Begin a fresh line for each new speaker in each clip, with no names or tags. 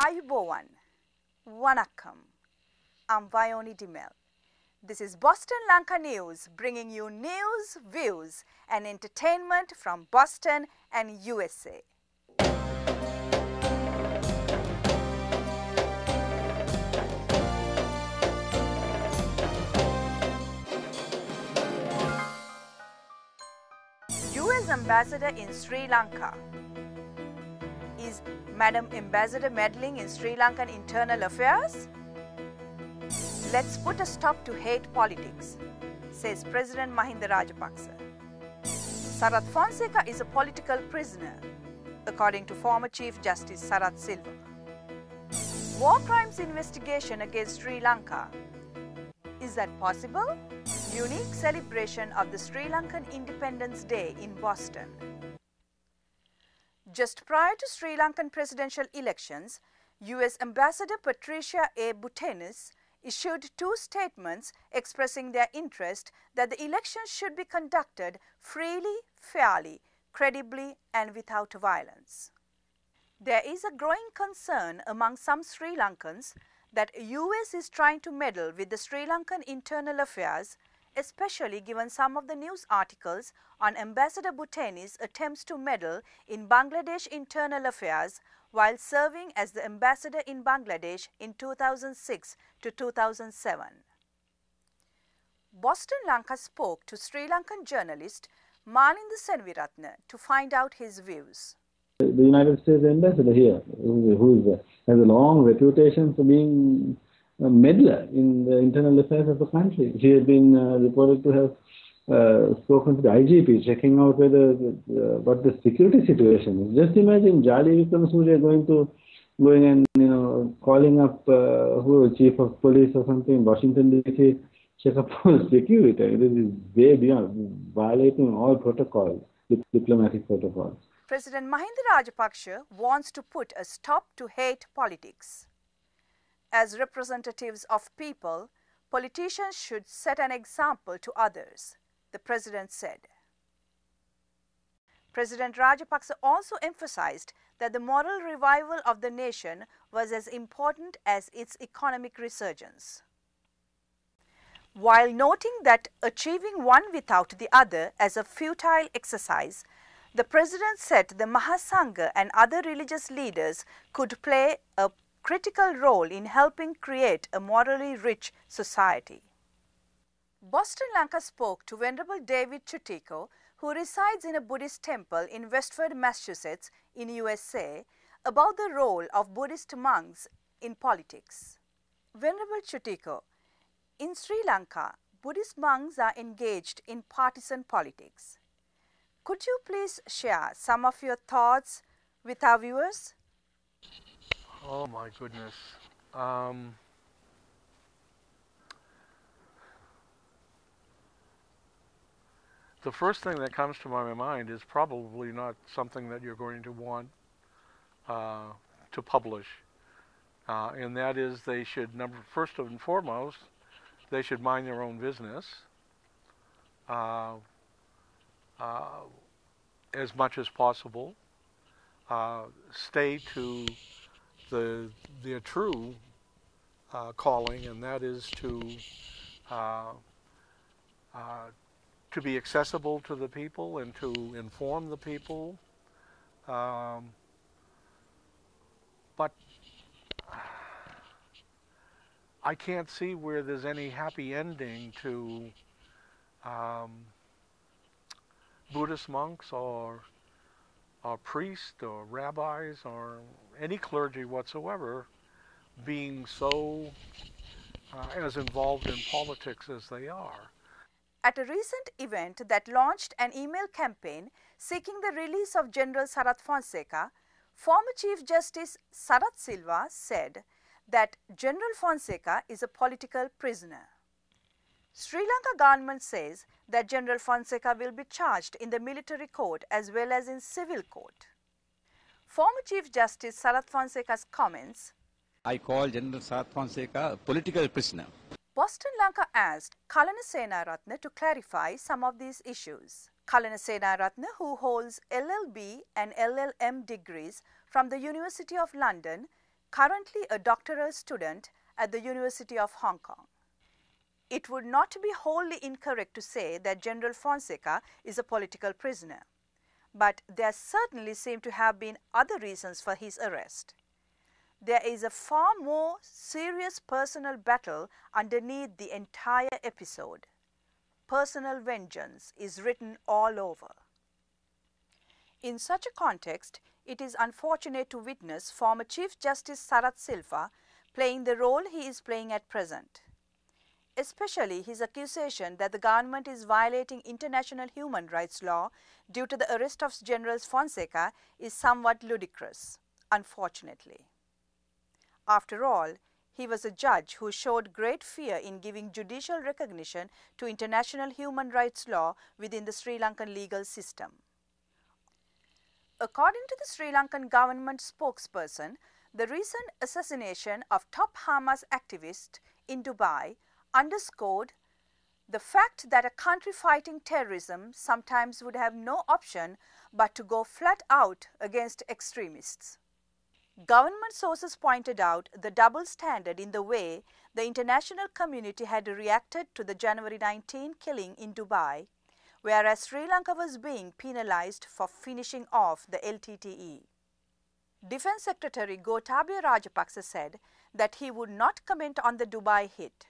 Ayubowan, Vanakkam. I'm Vayoni Dimel. This is Boston Lanka News, bringing you news, views and entertainment from Boston and USA. US Ambassador in Sri Lanka. Is Madam Ambassador meddling in Sri Lankan internal affairs? Let's put a stop to hate politics, says President Mahinda Rajapaksa. Sarath Fonseca is a political prisoner, according to former Chief Justice Sarath Silva. War crimes investigation against Sri Lanka. Is that possible? Unique celebration of the Sri Lankan Independence Day in Boston. Just prior to Sri Lankan presidential elections, US Ambassador Patricia A. Bhutenis issued two statements expressing their interest that the elections should be conducted freely, fairly, credibly and without violence. There is a growing concern among some Sri Lankans that US is trying to meddle with the Sri Lankan internal affairs, especially given some of the news articles on Ambassador Bhutenis' attempts to meddle in Bangladesh internal affairs while serving as the ambassador in Bangladesh in 2006 to 2007. Boston Lanka spoke to Sri Lankan journalist Malinda Senviratne to find out his views.
The United States ambassador here, has a long reputation for being a meddler in the internal affairs of the country. She has been reported to have spoken to the IGP, checking out whether what the security situation is. Just imagine Jali Vikramasuriya going and calling up chief of police or something in Washington DC, check up on security. It is way beyond violating all protocols, diplomatic protocols.
President Mahinda Rajapaksa wants to put a stop to hate politics. As representatives of people, politicians should set an example to others, the president said. President Rajapaksa also emphasized that the moral revival of the nation was as important as its economic resurgence. While noting that achieving one without the other as a futile exercise, the president said the Mahasangha and other religious leaders could play a critical role in helping create a morally rich society. Boston Lanka spoke to Venerable David Chutiko, who resides in a Buddhist temple in Westford, Massachusetts in USA, about the role of Buddhist monks in politics. Venerable Chutiko, in Sri Lanka, Buddhist monks are engaged in partisan politics. Could you please share some of your thoughts with our viewers?
Oh my goodness. The first thing that comes to my mind is probably not something that you're going to want to publish. And that is they should, first and foremost, they should mind their own business as much as possible. Stay to their true calling, and that is to be accessible to the people and to inform the people. But I can't see where there's any happy ending to Buddhist monks or priests or rabbis or any clergy whatsoever being so as involved in politics as they are.
At a recent event that launched an email campaign seeking the release of General Sarath Fonseca, former Chief Justice Sarath Silva said that General Fonseca is a political prisoner. Sri Lanka government says that General Fonseca will be charged in the military court as well as in civil court. Former Chief Justice Sarath Fonseca's comments:
I call General Sarath Fonseca a political prisoner.
Boston Lanka asked Kalana Senaratne to clarify some of these issues. Kalana Senaratne, who holds LLB and LLM degrees from the University of London, currently a doctoral student at the University of Hong Kong. It would not be wholly incorrect to say that General Fonseca is a political prisoner, but there certainly seem to have been other reasons for his arrest. There is a far more serious personal battle underneath the entire episode. Personal vengeance is written all over. In such a context, it is unfortunate to witness former Chief Justice Sarath Silva playing the role he is playing at present. Especially his accusation that the government is violating international human rights law due to the arrest of General Fonseca is somewhat ludicrous, unfortunately. After all, he was a judge who showed great fear in giving judicial recognition to international human rights law within the Sri Lankan legal system. According to the Sri Lankan government spokesperson, the recent assassination of top Hamas activist in Dubai underscored the fact that a country fighting terrorism sometimes would have no option but to go flat out against extremists. Government sources pointed out the double standard in the way the international community had reacted to the January 19 killing in Dubai, whereas Sri Lanka was being penalized for finishing off the LTTE. Defense Secretary Gotabaya Rajapaksa said that he would not comment on the Dubai hit.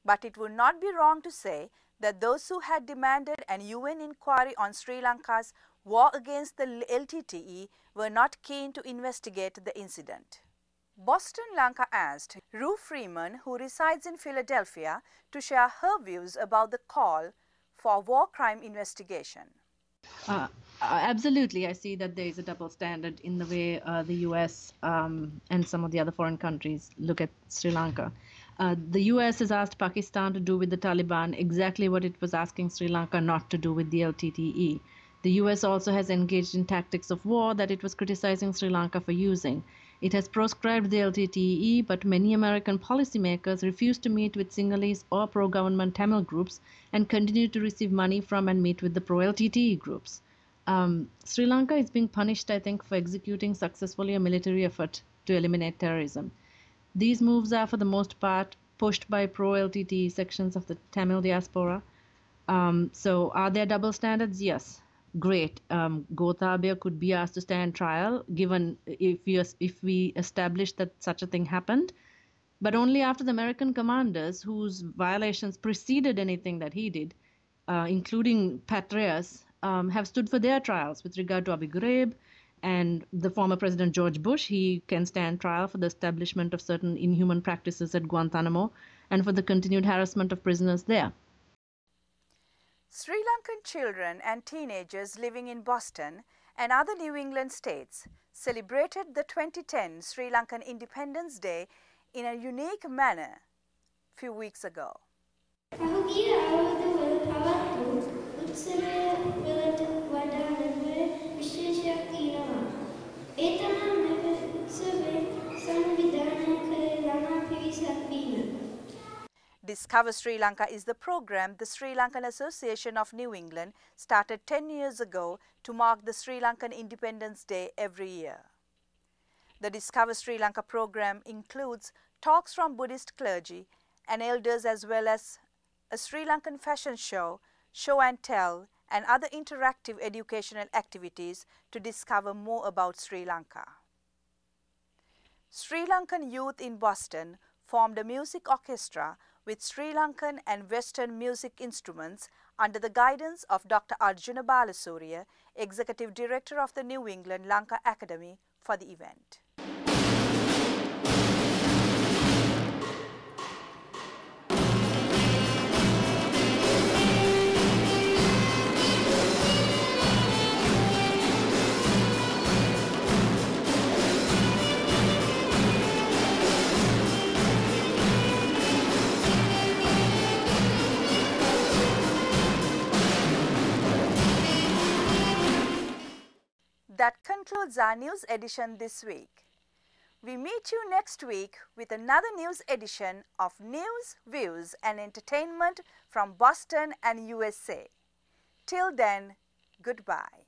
But it would not be wrong to say that those who had demanded an UN inquiry on Sri Lanka's war against the LTTE were not keen to investigate the incident. Boston Lanka asked Rue Freeman, who resides in Philadelphia, to share her views about the call for war crime investigation.
Absolutely, I see that there is a double standard in the way the US and some of the other foreign countries look at Sri Lanka. The US has asked Pakistan to do with the Taliban exactly what it was asking Sri Lanka not to do with the LTTE. The US also has engaged in tactics of war that it was criticizing Sri Lanka for using. It has proscribed the LTTE, but many American policymakers refuse to meet with Sinhalese or pro-government Tamil groups and continue to receive money from and meet with the pro-LTTE groups. Sri Lanka is being punished, I think, for executing successfully a military effort to eliminate terrorism. These moves are, for the most part, pushed by pro-LTTE sections of the Tamil diaspora. So are there double standards? Yes. Great. Gotabaya could be asked to stand trial, given if we establish that such a thing happened, but only after the American commanders, whose violations preceded anything that he did, including Petraeus, have stood for their trials with regard to Abu Ghraib and the former President George Bush. He can stand trial for the establishment of certain inhuman practices at Guantanamo and for the continued harassment of prisoners there.
Sri Lankan children and teenagers living in Boston and other New England states celebrated the 2010 Sri Lankan Independence Day in a unique manner a few weeks ago. Discover Sri Lanka is the program the Sri Lankan Association of New England started 10 years ago to mark the Sri Lankan Independence Day every year. The Discover Sri Lanka program includes talks from Buddhist clergy and elders, as well as a Sri Lankan fashion show, show and tell, and other interactive educational activities to discover more about Sri Lanka. Sri Lankan youth in Boston formed a music orchestra with Sri Lankan and Western music instruments under the guidance of Dr. Arjuna Balasurya, Executive Director of the New England Lanka Academy, for the event. That concludes our news edition this week. We meet you next week with another news edition of news, views and entertainment from Boston and USA. Till then, goodbye.